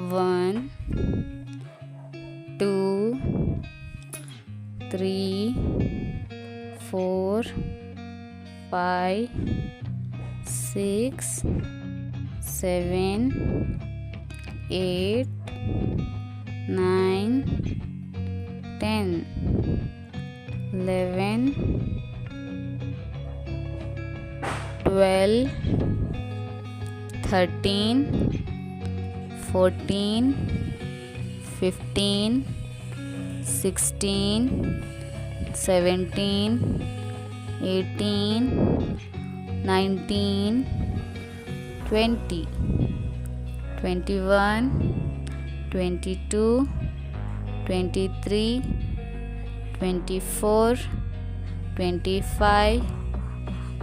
1 2 3 4 5 6 7 8 9 10 11 12 13 14 15 16 17 18 19 20 21 22 23 24 25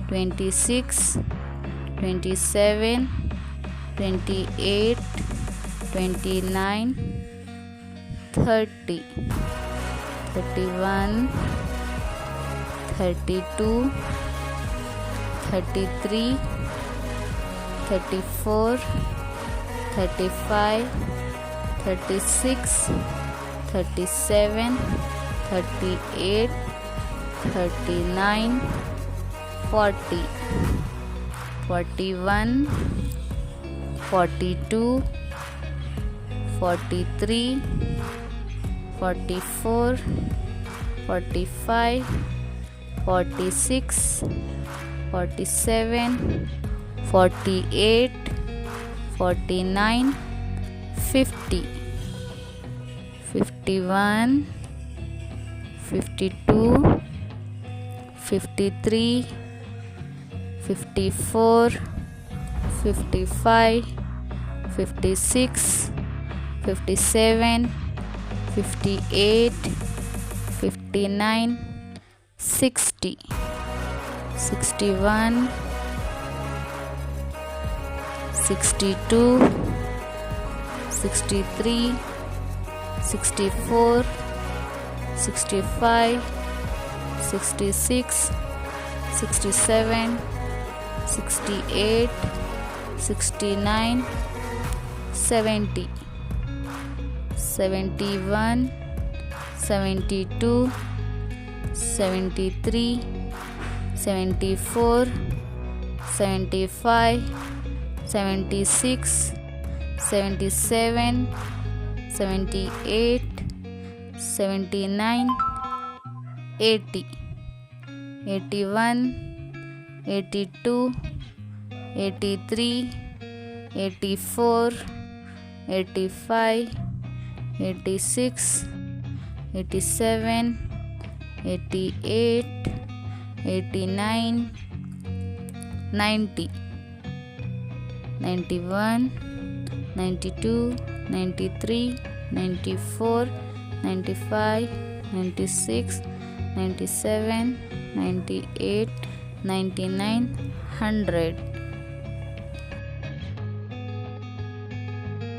26 27 28 29 30 31 32 33 34 35 36 37 38 39 40 41 42 43 44 45 46 47 48 49 50 51 52 53 54 55 56 57 58 59 60 61 62 63 64 65 66 67 68 69 70 71 72 73 74 75 76 77 78 79 80 81 82 83 84 85 86 87 88 89 90 91 92 93 94 95 96 97 98 99 100